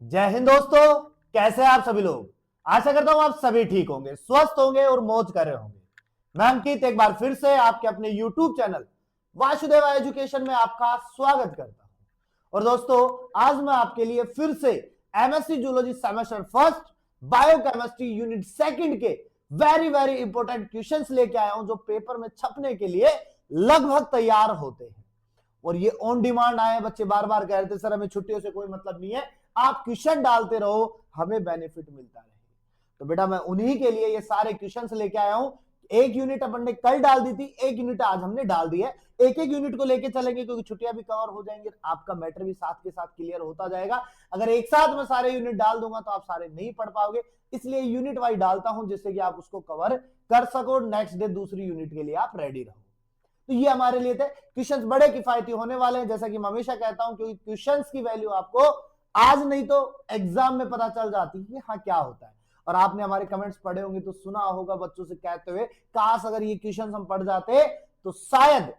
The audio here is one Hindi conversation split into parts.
जय हिंद दोस्तों, कैसे हैं आप सभी लोग। आशा करता हूं आप सभी ठीक होंगे, स्वस्थ होंगे और मौज कर रहे होंगे। मैं अंकित एक बार फिर से आपके अपने YouTube चैनल वासुदेवा एजुकेशन में आपका स्वागत करता हूं। और दोस्तों, आज मैं आपके लिए फिर से MSc zoology semester first biochemistry unit second के वेरी वेरी इंपॉर्टेंट क्वेश्चंस लेके आया हूं, जो पेपर में छपने के लिए लगभग तैयार होते हैं। और ये ऑन डिमांड आए, बच्चे बार बार कह रहे थे सर हमें छुट्टियों से कोई मतलब नहीं है, आप क्वेश्चन डालते रहो, हमें बेनिफिट मिलता रहे। तो बेटा मैं उन्हीं के लिए ये सारे क्वेश्चंस लेके आया हूं। एक यूनिट अपन ने कल डाल दी थी, एक यूनिट आज हमने डाल दी है। एक एक यूनिट को लेके चलेंगे क्योंकि छुट्टियां भी कवर हो जाएंगी, आपका मैटर भी साथ के साथ क्लियर होता जाएगा। अगर एक साथ मैं सारे यूनिट डाल दूंगा तो आप सारे नहीं पढ़ पाओगे, इसलिए यूनिट वाइज डालता हूं जिससे कि आप उसको कवर कर सको। नेक्स्ट डे दूसरी यूनिट के लिए आप रेडी रहो। तो ये हमारे लिए थे क्वेश्चंस, बड़े किफायती होने वाले हैं, जैसा कि मैं हमेशा कहता हूं, क्योंकि क्वेश्चंस की वैल्यू आपको आज नहीं तो एग्जाम में पता चल जाती है कि हाँ क्या होता है। और आपने हमारे कमेंट्स पढ़े होंगे तो सुना होगा बच्चों से कहते हुए, काश अगर ये क्वेश्चंस हम पढ़ जाते तो शायद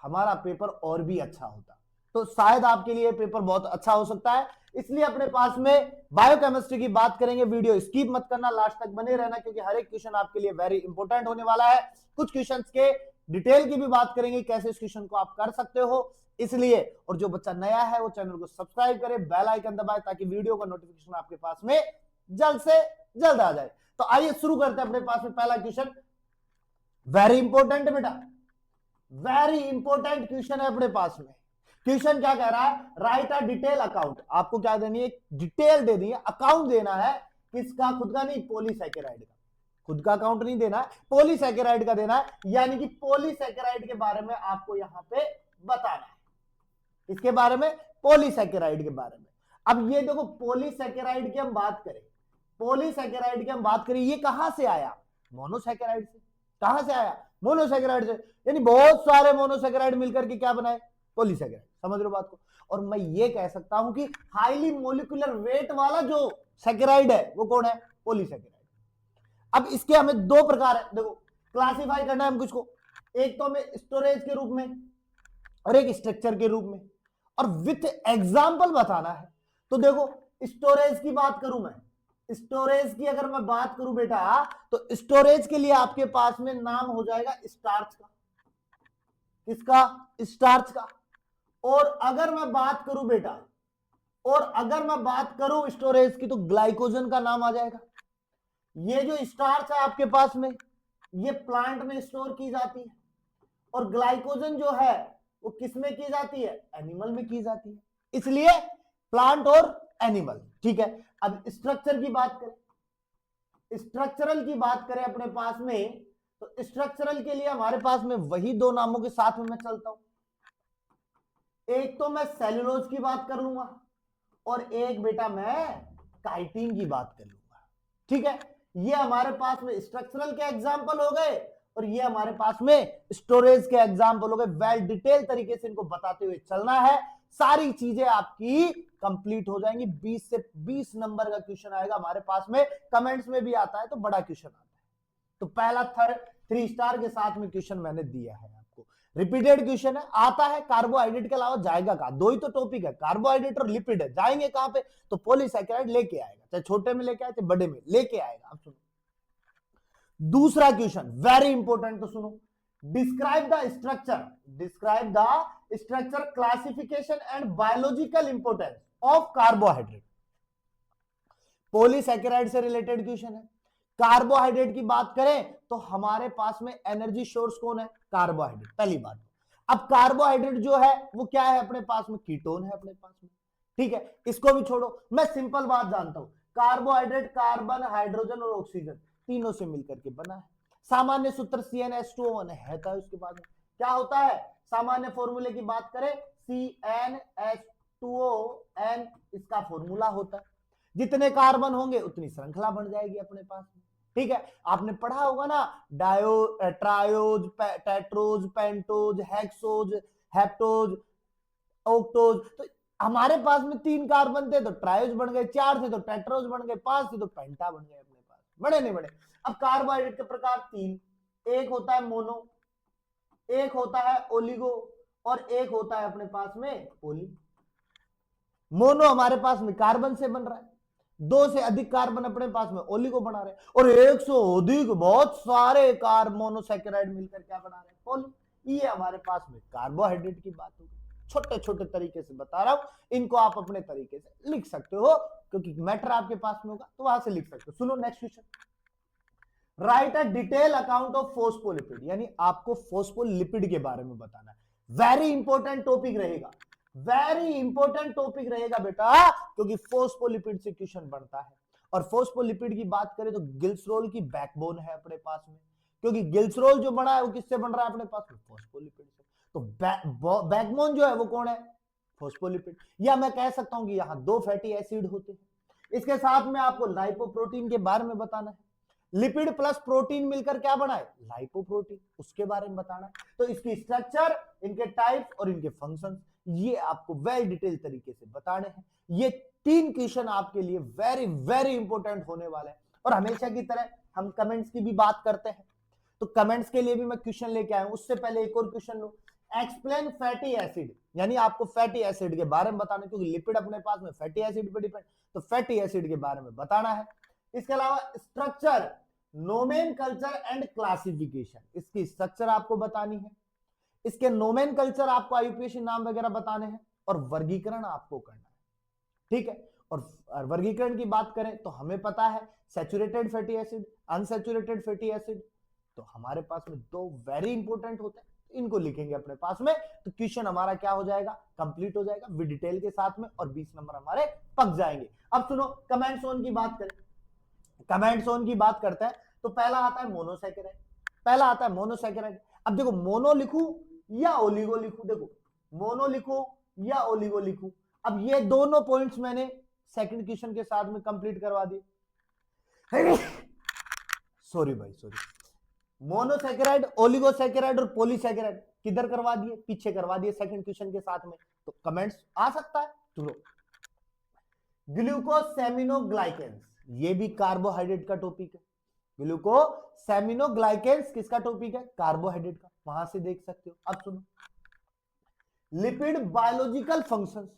हमारा पेपर और भी अच्छा होता। तो शायद आपके लिए पेपर बहुत अच्छा हो सकता है, इसलिए अपने पास में बायोकेमिस्ट्री की बात करेंगे। वीडियो स्किप मत करना, लास्ट तक बने रहना, क्योंकि हर एक क्वेश्चन आपके लिए वेरी इंपॉर्टेंट होने वाला है। कुछ क्वेश्चंस के डिटेल की भी बात करेंगे, कैसे इस क्वेश्चन को आप कर सकते हो, इसलिए। और जो बच्चा नया है वो चैनल को सब्सक्राइब करे, बेल आइकन दबाए, ताकि वीडियो का नोटिफिकेशन आपके पास में जल्द से जल्द आ जाए। तो आइए शुरू करते हैं। अपने पास में पहला क्वेश्चन वेरी इंपॉर्टेंट बेटा, वेरी इंपॉर्टेंट क्वेश्चन है अपने पास में। क्वेश्चन क्या कह रहा है, राइट अ डिटेल अकाउंट। आपको क्या देनी है, डिटेल देनी है, अकाउंट देना है। किसका? खुद का नहीं, पॉलीसैकेराइड का। खुद का अकाउंट नहीं देना है, पॉलीसैकेराइड का देना है। यानी कि पॉलीसैकेराइड के बारे में आपको यहां पे बताना है। इसके बारे में, पॉलीसैकेराइड के बारे में। अब ये देखो, पॉलीसैकेराइड की हम बात करें, पॉलीसैकेराइड की हम बात करें, ये कहां से आया? मोनोसैकेराइड से। कहां से आया? मोनोसैकेराइड से। यानी बहुत सारे मोनोसैकेराइड मिलकर के क्या बनाए? पॉलीसैकेराइड। समझ रहे हो बात को? और मैं ये कह सकता हूं कि हाईली मोलिकुलर वेट वाला जो सैकेराइड है वो कौन है? पॉलीसैकेराइड। अब इसके हमें दो प्रकार है, देखो क्लासिफाई करना है हम कुछ को। एक तो हमें स्टोरेज के रूप में और एक स्ट्रक्चर के रूप में, और विथ एग्जाम्पल बताना है। तो देखो, स्टोरेज की बात करूं मैं, स्टोरेज की अगर मैं बात करूं बेटा, तो स्टोरेज के लिए आपके पास में नाम हो जाएगा स्टार्च का। किसका? स्टार्च का। और अगर मैं बात करूं बेटा, और अगर मैं बात करूं स्टोरेज की, तो ग्लाइकोजन का नाम आ जाएगा। ये जो स्टार्च है आपके पास में, ये प्लांट में स्टोर की जाती है, और ग्लाइकोजन जो है वो किस में की जाती है? एनिमल में की जाती है। इसलिए प्लांट और एनिमल, ठीक है। अब स्ट्रक्चर की बात करें, स्ट्रक्चरल की बात करें अपने पास में, तो स्ट्रक्चरल के लिए हमारे पास में वही दो नामों के साथ में मैं चलता हूं। एक तो मैं सेलुलोज की बात कर लूंगा, और एक बेटा मैं काइटिन की बात कर लूंगा, ठीक है। ये हमारे पास में स्ट्रक्चरल के एग्जाम्पल हो गए, और ये हमारे पास में स्टोरेज के एग्जाम्पल हो गए। वेल डिटेल तरीके से इनको बताते हुए चलना है, सारी चीजें आपकी कंप्लीट हो जाएंगी। 20 से 20 नंबर का क्वेश्चन आएगा हमारे पास में, कमेंट्स में भी आता है तो बड़ा क्वेश्चन आता है। तो पहला 3 स्टार के साथ में क्वेश्चन मैंने दिया है आपको, रिपीटेड क्वेश्चन है, आता है। कार्बोहाइड्रेट के अलावा जाएगा कहां? दो ही तो टॉपिक है, कार्बोहाइड्रेट और लिपिड है, जाएंगे कहां पे? तो पॉलीसैकेराइड लेके आएगा, चाहे छोटे में लेके आए चाहे बड़े में लेके आएगा। अब सुनो दूसरा क्वेश्चन, वेरी इंपॉर्टेंट, तो सुनो। Describe the structure, describe the structure, classification and biological importance of carbohydrate. Polysaccharide से रिलेटेड क्वेश्चन है। कार्बोहाइड्रेट की बात करें तो हमारे पास में एनर्जी सोर्स कौन है? कार्बोहाइड्रेट, पहली बात। अब कार्बोहाइड्रेट जो है वो क्या है अपने पास में? कीटोन है अपने पास में, ठीक है। इसको भी छोड़ो, मैं सिंपल बात जानता हूं, कार्बोहाइड्रेट कार्बन, हाइड्रोजन और ऑक्सीजन तीनों से मिलकर के बना है। सामान्य सूत्र CnH2O1 है था। उसके बाद क्या होता है? सामान्य फॉर्मूले की बात करें, CnH2ON इसका फॉर्मूला होता है। जितने कार्बन होंगे उतनी श्रृंखला बन जाएगी अपने पास में, ठीक है। आपने पढ़ा होगा ना, triose, tetrose, pentose, hexose, heptose, octose. तो हमारे पास में 3 कार्बन थे तो ट्रायोज बन गए, 4 थे तो टेट्रोज बन गए, 5 थे तो पेंटा बन गए अपने पास। बड़े नहीं बड़े? अब कार्बोहाइड्रेट के प्रकार 3, एक होता है मोनो, एक होता है ओलिगो, और एक होता है अपने पास में पोली। मोनो हमारे पास में कार्बन से बन रहा है, 2 से अधिक कार्बन अपने पास में ओलिगो बना रहे हैं, और 1 से अधिक बहुत सारे मोनोसैकेराइड मिलकर क्या बना रहे हैं, पॉली। ये हमारे पास में कार्बोहाइड्रेट की बात होगी। छोटे छोटे तरीके से बता रहा हूं, इनको आप अपने तरीके से लिख सकते हो, क्योंकि मैटर आपके पास में होगा तो वहां से लिख सकते हो। सुनो next question, right a detail account of phospholipid, यानी आपको फोस्फोलिपिड के बारे में बताना है। वेरी इंपॉर्टेंट टॉपिक रहेगा, वेरी इंपॉर्टेंट टॉपिक रहेगा बेटा, क्योंकि फोस्फोलिपिड से क्वेश्चन बनता है। और फोस्फोलिपिड की बात करें तो ग्लिसरॉल की बैकबोन है अपने पास में, क्योंकि ग्लिसरॉल जो बना है वो किससे बन रहा है अपने पास में, फोस्फोलिपिड से। तो बैकबोन जो है वो कौन है, फोस्फोलिपिड। या मैं कह सकता हूं कि यहां 2 फैटी एसिड होते हैं। इसके साथ में आपको लाइपोप्रोटीन के बारे में बताना है। लिपिड प्लस प्रोटीन मिलकर क्या बना है, लाइपोप्रोटीन, उसके बारे में बताना है। तो इसकी स्ट्रक्चर, इनके टाइप्स और इनके फंक्शंस, ये आपको वेल डिटेल तरीके से बताने हैं। ये 3 क्वेश्चन आपके लिए वेरी वेरी इंपॉर्टेंट होने वाले हैं। और हमेशा की तरह हम कमेंट्स की भी बात करते हैं, तो कमेंट्स के लिए भी मैं क्वेश्चन लेके आया हूं। उससे पहले एक और क्वेश्चन लो, एक्सप्लेन फैटी एसिड, यानी आपको फैटी एसिड के बारे में बताना है, क्योंकि लिपिड अपने पास में फैटी एसिड पे डिपेंड, तो फैटी एसिड के बारे में बताना है। इसके अलावा स्ट्रक्चर, नोमेनकल्चर एंड क्लासिफिकेशन, इसकी स्ट्रक्चर आपको बतानी है। इसके नोमेनकल्चर आपको आईयूपीएसी नाम वगैरह बताने हैं, और वर्गीकरण आपको करना है, ठीक है। और वर्गीकरण की बात करें तो हमें पता है saturated fatty acid, unsaturated fatty acid, तो हमारे पास में 2 वेरी इंपॉर्टेंट होते हैं, इनको लिखेंगे अपने पास में, तो क्वेश्चन हमारा क्या हो जाएगा, कंप्लीट हो जाएगा विद डिटेल के साथ में, और 20 नंबर हमारे पक जाएंगे। अब सुनो, कमेंट जोन की बात करें, कमेंट जोन की बात करते हैं तो पहला आता है मोनोसैकेराइड, पहला आता है मोनोसैकेराइड। अब देखो, मोनो लिखूं या ओलिगो लिखूं, देखो मोनो लिखूं या ओलिगो लिखूं। अब ये दोनों पॉइंट्स मैंने सेकंड क्वेश्चन के साथ में कंप्लीट करवा दिए। सॉरी भाई, सॉरी। मोनोसैकेराइड, ओलिगोसैकेराइड और पॉलीसैकेराइड किधर करवा दिए, पीछे करवा दिए सेकंड क्वेश्चन के साथ में, तो कमेंट्स आ सकता है। चलो, ग्लूकोसेमिनोग्लाइकेंस, ये भी कार्बोहाइड्रेट का टॉपिक है। ग्लूकोसेमिनोग्लाइकेंस किसका टॉपिक है, कार्बोहाइड्रेट का, वहां से देख सकते हो। अब सुनो, लिपिड बायोलॉजिकल फंक्शंस,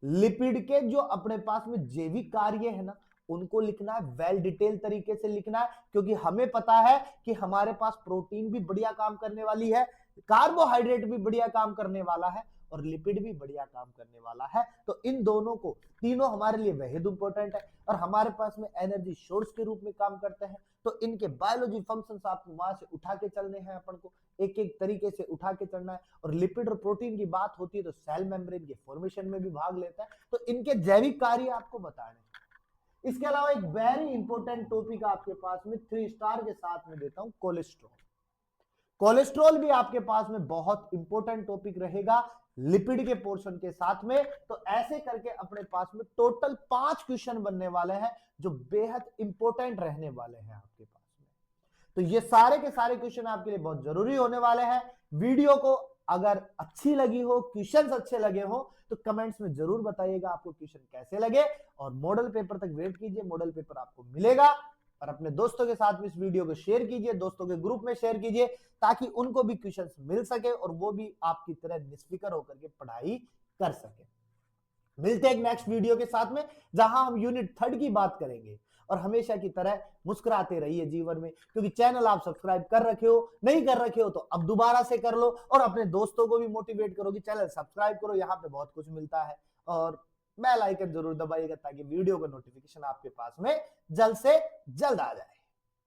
लिपिड के जो अपने पास में जैविक कार्य है ना, उनको लिखना है, वेल डिटेल तरीके से लिखना है, क्योंकि हमें पता है कि हमारे पास प्रोटीन भी बढ़िया काम करने वाली है, कार्बोहाइड्रेट भी बढ़िया काम करने वाला है, और लिपिड भी बढ़िया काम करने वाला है। तो इन दोनों को, तीनों हमारे लिए बेहद इंपॉर्टेंट है, और हमारे पास में एनर्जी सोर्स के रूप में काम करते हैं। तो इनके बायोलॉजी फंक्शंस आपको वहां से उठा के चलने हैं, अपन को एक एक तरीके से उठा के चलना है। और लिपिड और प्रोटीन की बात होती है तो सेल मेम्ब्रेन के फॉर्मेशन में भी भाग लेता है, तो इनके जैविक कार्य आपको बताने। इसके अलावा एक वेरी इंपॉर्टेंट टॉपिक आपके पास में 3 स्टार के साथ में देता हूं, कोलेस्ट्रॉल। कोलेस्ट्रॉल भी आपके पास में बहुत इंपॉर्टेंट टॉपिक रहेगा लिपिड के पोर्शन के साथ में। तो ऐसे करके अपने पास में टोटल 5 क्वेश्चन बनने वाले हैं, जो बेहद इंपॉर्टेंट रहने वाले हैं आपके पास में। तो ये सारे के सारे क्वेश्चन आपके लिए बहुत जरूरी होने वाले हैं। वीडियो को अगर अच्छी लगी हो, क्वेश्चंस अच्छे लगे हो, तो कमेंट्स में जरूर बताइएगा आपको क्वेश्चन कैसे लगे, और मॉडल पेपर तक वेट कीजिए, मॉडल पेपर आपको मिलेगा। और अपने दोस्तों के साथ में इस वीडियो को शेयर कीजिए, दोस्तों के ग्रुप में शेयर कीजिए, ताकि उनको भी क्वेश्चंस मिल सके और वो भी आपकी तरह निष्फिक्र होकर के पढ़ाई कर सके। मिलते हैं एक नेक्स्ट वीडियो के साथ में, जहां हम यूनिट 3 की बात करेंगे। और हमेशा की तरह मुस्कुराते रहिए जीवन में, क्योंकि चैनल आप सब्सक्राइब कर रखे हो, नहीं कर रखे हो तो अब दोबारा से कर लो, और अपने दोस्तों को भी मोटिवेट करो कि चैनल सब्सक्राइब करो, यहाँ पे बहुत कुछ मिलता है। और बेल आइकन जरूर दबाइएगा, ताकि वीडियो का नोटिफिकेशन आपके पास में जल्द से जल्द आ जाए।